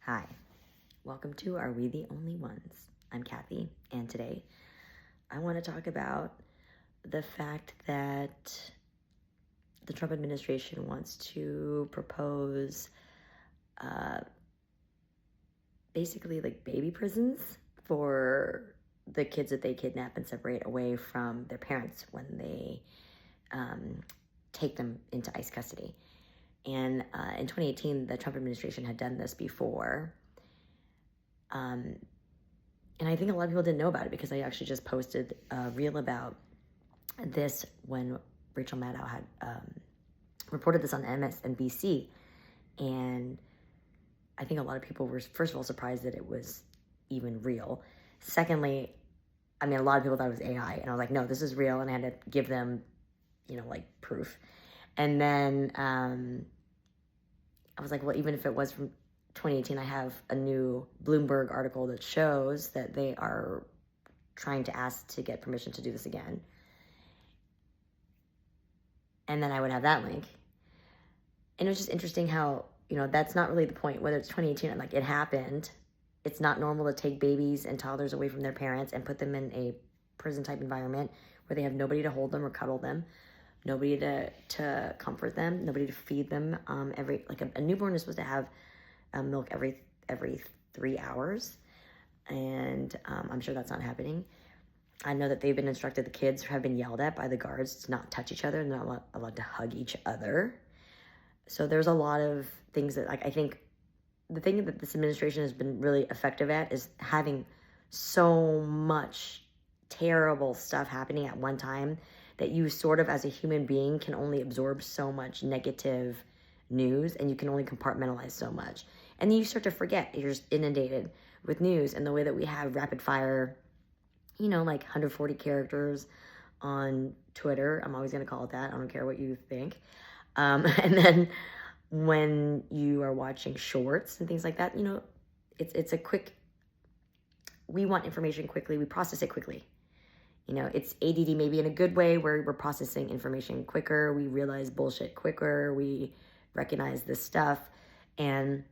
Hi, welcome to Are We the Only Ones? I'm Kathy, and today I want to talk about the fact that the Trump administration wants to propose basically like baby prisons for the kids that they kidnap and separate away from their parents when they take them into ICE custody. And in 2018, the Trump administration had done this before. And I think a lot of people didn't know about it because I actually just posted a reel about this when Rachel Maddow had reported this on MSNBC. And I think a lot of people were, first of all, surprised that it was even real. Secondly, a lot of people thought it was AI. And I was like, no, this is real. And I had to give them, proof. And then I was like, well, even if it was from 2018, I have a new Bloomberg article that shows that they are trying to ask to get permission to do this again. And then I would have that link. And it was just interesting how, that's not really the point, whether it's 2018, like it happened. It's not normal to take babies and toddlers away from their parents and put them in a prison type environment where they have nobody to hold them or cuddle them, nobody to comfort them, nobody to feed them. A newborn is supposed to have milk every 3 hours, and I'm sure that's not happening. I know that they've been instructed, the kids have been yelled at by the guards to not touch each other, they're not allowed to hug each other. So there's a lot of things that, I think the thing that this administration has been really effective at is having so much terrible stuff happening at one time that you sort of, as a human being, can only absorb so much negative news, and you can only compartmentalize so much. And then you start to forget. You're just inundated with news, and the way that we have rapid fire, like 140 characters on Twitter. I'm always going to call it that. I don't care what you think. And then when you are watching shorts and things like that, it's a quick, we want information quickly. We process it quickly. It's ADD maybe in a good way where we're processing information quicker. We realize bullshit quicker. We recognize this stuff. And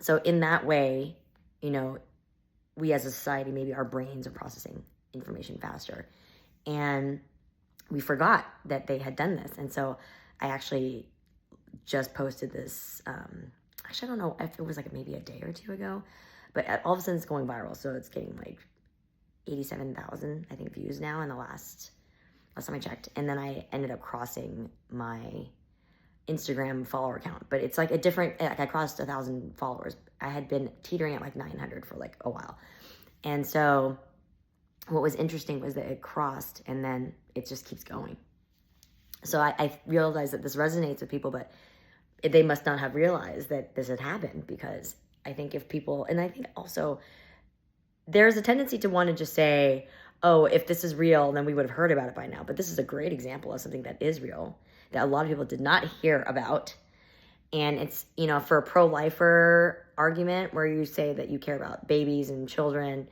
so in that way, we as a society, maybe our brains are processing information faster. And we forgot that they had done this. And so I actually just posted this, I don't know if it was maybe a day or two ago, but all of a sudden it's going viral. So it's getting 87,000, I think, views now in the last time I checked. And then I ended up crossing my Instagram follower count, but it's a different, I crossed 1,000 followers. I had been teetering at 900 for a while. And so what was interesting was that it crossed and then it just keeps going. So I realized that this resonates with people, but they must not have realized that this had happened, because I think if people, and I think also there's a tendency to want to just say, oh, if this is real, then we would have heard about it by now. But this is a great example of something that is real, that a lot of people did not hear about. And it's, for a pro-lifer argument where you say that you care about babies and children,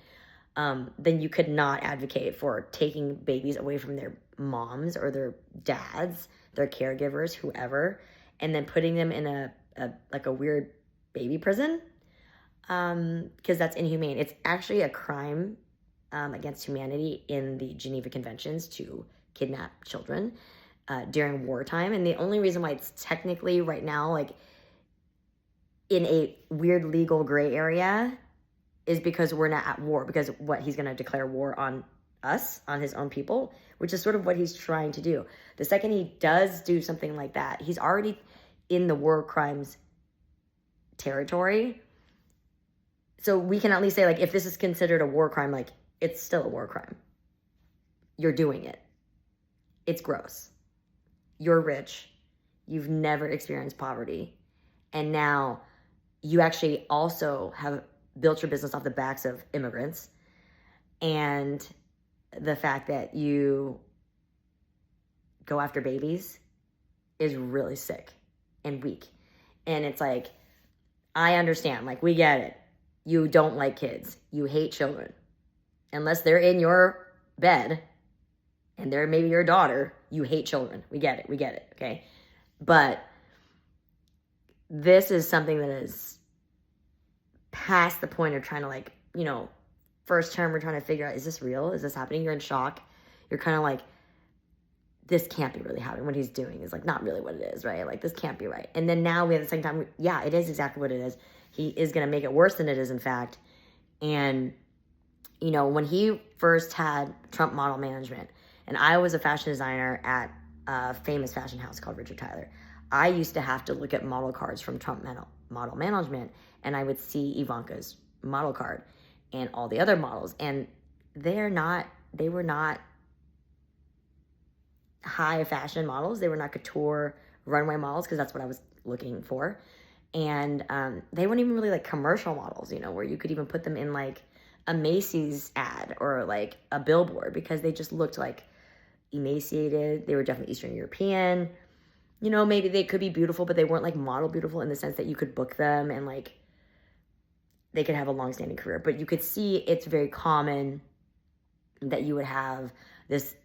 then you could not advocate for taking babies away from their moms or their dads, their caregivers, whoever, and then putting them in a weird baby prison, because that's inhumane. It's actually a crime against humanity in the Geneva Conventions to kidnap children during wartime. And the only reason why it's technically right now in a weird legal gray area is because we're not at war, because he's going to declare war on us, on his own people, which is sort of what he's trying to do. The second he does do something like that, he's already in the war crimes territory. So we can at least say, if this is considered a war crime, it's still a war crime. You're doing it. It's gross. You're rich. You've never experienced poverty. And now you actually also have built your business off the backs of immigrants. And the fact that you go after babies is really sick and weak. And it's I understand, we get it. You don't like kids. You hate children. Unless they're in your bed and they're maybe your daughter, you hate children. We get it, okay? But this is something that is past the point of trying to like, you know, first term, we're trying to figure out, is this real? Is this happening? You're in shock. You're kind of like, this can't be really happening. What he's doing is like not really what it is, right? Like this can't be right. And then now we have the second time, yeah, it is exactly what it is. He is going to make it worse than it is, in fact. And, you know, when he first had Trump model management, and I was a fashion designer at a famous fashion house called Richard Tyler, I used to have to look at model cards from Trump model management, and I would see Ivanka's model card and all the other models, and they were not high fashion models. They were not couture runway models, because that's what I was looking for. And they weren't even really like commercial models, you know, where you could even put them in like a Macy's ad or like a billboard, because they just looked like emaciated. They were definitely Eastern European. You know, maybe they could be beautiful, but they weren't like model beautiful in the sense that you could book them and like they could have a long-standing career. But you could see it's very common that you would have this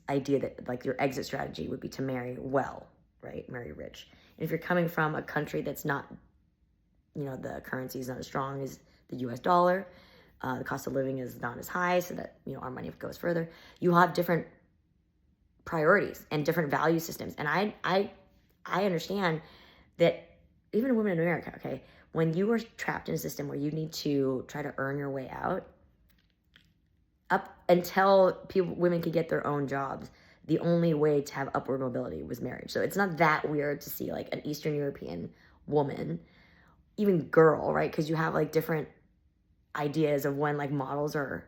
idea that like your exit strategy would be to marry well, right? Marry rich. And if you're coming from a country that's not, you know, the currency is not as strong as the US dollar, the cost of living is not as high, so that, you know, our money goes further, you'll have different priorities and different value systems. And I understand that even women in America, okay, when you are trapped in a system where you need to try to earn your way out, up until women could get their own jobs, the only way to have upward mobility was marriage. So it's not that weird to see like an Eastern European woman, even girl, right? Because you have like different ideas of when like models are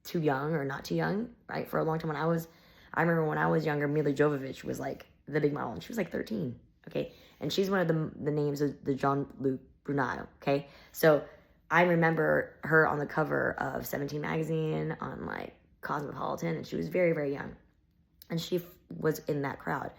too young or not too young, right? For a long time, I remember when I was younger, Mila Jovovich was like the big model, and she was like 13, okay? And she's one of the names of the Jean-Luc Brunel, okay? So I remember her on the cover of 17 magazine, on like Cosmopolitan, and she was very, very young. And she was in that crowd.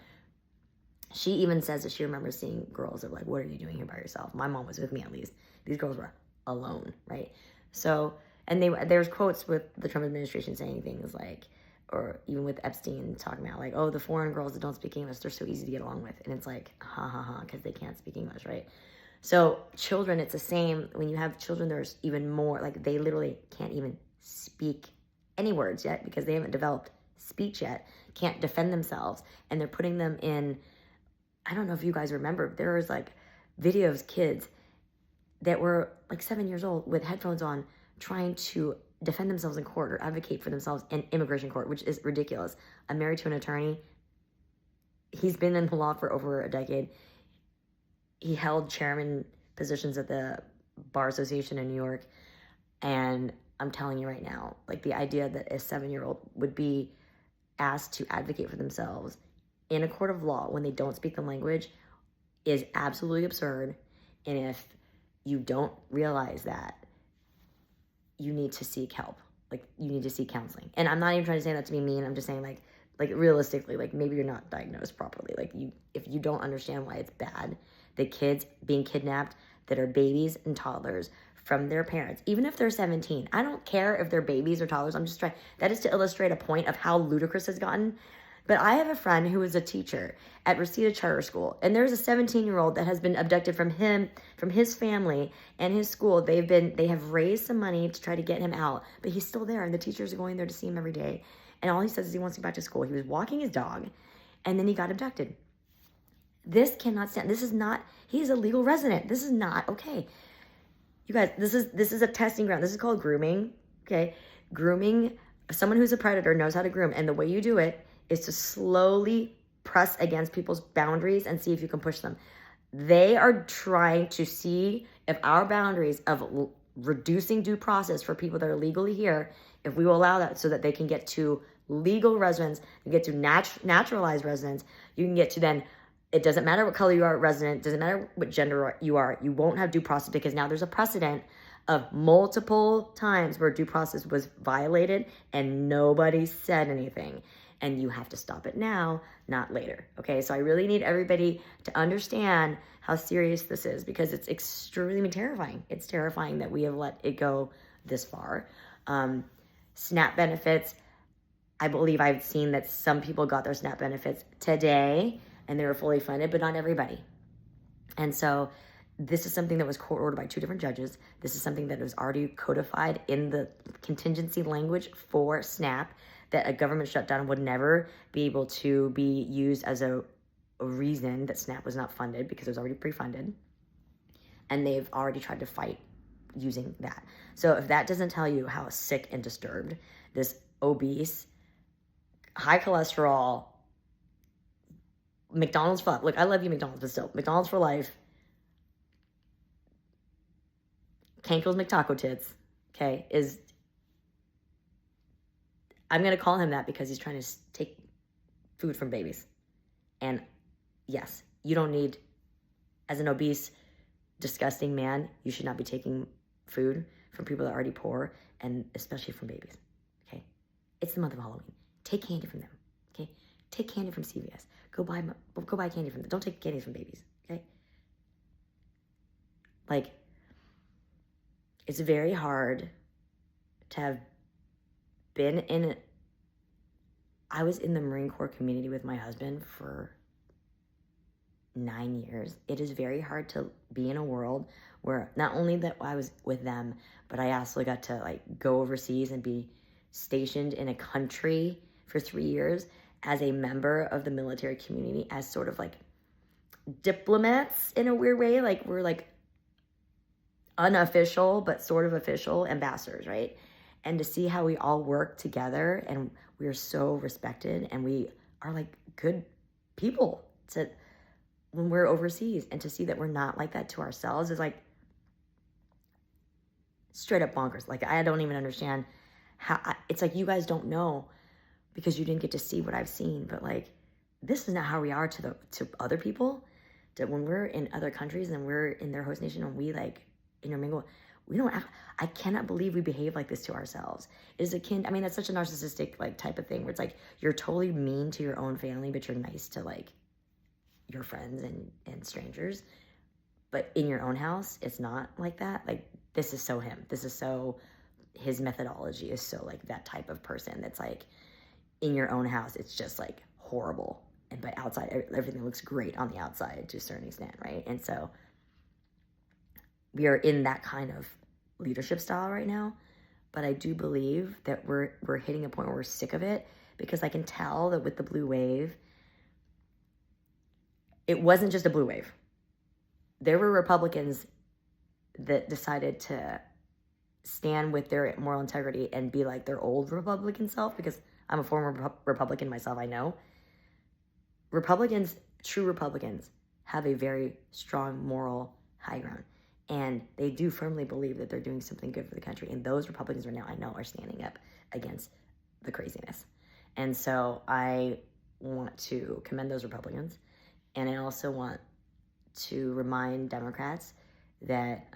She even says that she remembers seeing girls that were like, what are you doing here by yourself? My mom was with me, at least. These girls were alone, right? So, and there's quotes with the Trump administration saying things like, or even with Epstein talking about like, oh, the foreign girls that don't speak English, they're so easy to get along with. And it's like, ha ha ha, because they can't speak English, right? So children, it's the same. When you have children, there's even more, like they literally can't even speak any words yet because they haven't developed speech yet, can't defend themselves. And they're putting them in, I don't know if you guys remember, there was like videos, kids that were like 7 years old with headphones on trying to defend themselves in court or advocate for themselves in immigration court, which is ridiculous. I'm married to an attorney. He's been in the law for over a decade. He held chairman positions at the Bar Association in New York. And I'm telling you right now, like the idea that a 7-year-old would be asked to advocate for themselves in a court of law when they don't speak the language is absolutely absurd. And if you don't realize that, you need to seek help. Like you need to seek counseling. And I'm not even trying to say that to be mean. I'm just saying like realistically, like maybe you're not diagnosed properly. Like if you don't understand why it's bad, the kids being kidnapped that are babies and toddlers from their parents, even if they're 17. I don't care if they're babies or toddlers. I'm just trying, that is to illustrate a point of how ludicrous it's gotten. But I have a friend who is a teacher at Reseda Charter School, and there's a 17-year-old that has been abducted from his family and his school. They have raised some money to try to get him out, but he's still there, and the teachers are going there to see him every day. And all he says is he wants to go back to school. He was walking his dog, and then he got abducted. This cannot stand. This is not, he's a legal resident. This is not okay. You guys, this is a testing ground. This is called grooming, okay? Grooming, someone who's a predator knows how to groom, and the way you do it is to slowly press against people's boundaries and see if you can push them. They are trying to see if our boundaries of reducing due process for people that are legally here, if we will allow that so that they can get to legal residence, you get to naturalized residence, you can get to then, it doesn't matter what color you are, resident, doesn't matter what gender you are, you won't have due process because now there's a precedent of multiple times where due process was violated and nobody said anything. And you have to stop it now, not later. Okay, so I really need everybody to understand how serious this is because it's extremely terrifying. It's terrifying that we have let it go this far. SNAP benefits, I believe I've seen that some people got their SNAP benefits today and they were fully funded, but not everybody. And so This is something that was court ordered by 2 different judges. This is something that was already codified in the contingency language for SNAP, that a government shutdown would never be able to be used as a reason that SNAP was not funded, because it was already pre-funded. And they've already tried to fight using that. So if that doesn't tell you how sick and disturbed this obese, high cholesterol, McDonald's for life. Look, I love you, McDonald's, but still, McDonald's for life. Kankel's McTaco Tits, okay, is, I'm going to call him that because he's trying to take food from babies. And yes, you don't need, as an obese, disgusting man, you should not be taking food from people that are already poor, and especially from babies, okay? It's the month of Halloween. Take candy from them, okay? Take candy from CVS. Go buy candy from them. Don't take candy from babies, okay? Like, it's very hard to have been in, I was in the Marine Corps community with my husband for 9 years. It is very hard to be in a world where not only that I was with them, but I also got to like go overseas and be stationed in a country for 3 years as a member of the military community, as sort of like diplomats in a weird way. Like, we're like unofficial but sort of official ambassadors, right? And to see how we all work together, and we are so respected, and we are like good people to, when we're overseas, and to see that we're not like that to ourselves is like straight up bonkers. Like, I don't even understand how, it's like, you guys don't know because you didn't get to see what I've seen, but like, this is not how we are to other people. That when we're in other countries and we're in their host nation and we like intermingle, we don't act, I cannot believe we behave like this to ourselves. It is akin, I mean, that's such a narcissistic like type of thing where it's like, you're totally mean to your own family, but you're nice to like your friends and strangers. But in your own house, it's not like that. Like, this is so him. This is so, his methodology is so like that type of person that's like, in your own house, it's just like horrible. And but outside, everything looks great on the outside to a certain extent, right? And so we are in that kind of leadership style right now. But I do believe that we're hitting a point where we're sick of it, because I can tell that with the blue wave, it wasn't just a blue wave. There were Republicans that decided to stand with their moral integrity and be like their old Republican self, because I'm a former Republican myself, I know. Republicans, true Republicans, have a very strong moral high ground. And they do firmly believe that they're doing something good for the country. And those Republicans right now, I know, are standing up against the craziness. And so I want to commend those Republicans. And I also want to remind Democrats that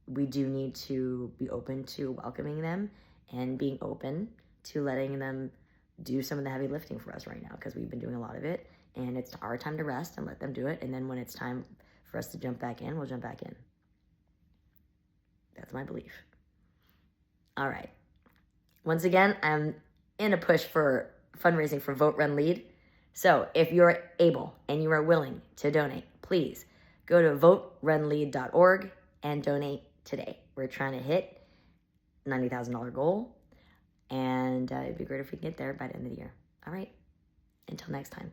we do need to be open to welcoming them and being open to letting them do some of the heavy lifting for us right now, because we've been doing a lot of it, and it's our time to rest and let them do it. And then when it's time for us to jump back in, we'll jump back in. That's my belief. All right. Once again, I'm in a push for fundraising for Vote, Run, Lead. So if you're able and you are willing to donate, please go to voterunlead.org and donate today. We're trying to hit $90,000 goal, and it'd be great if we can get there by the end of the year. All right. Until next time.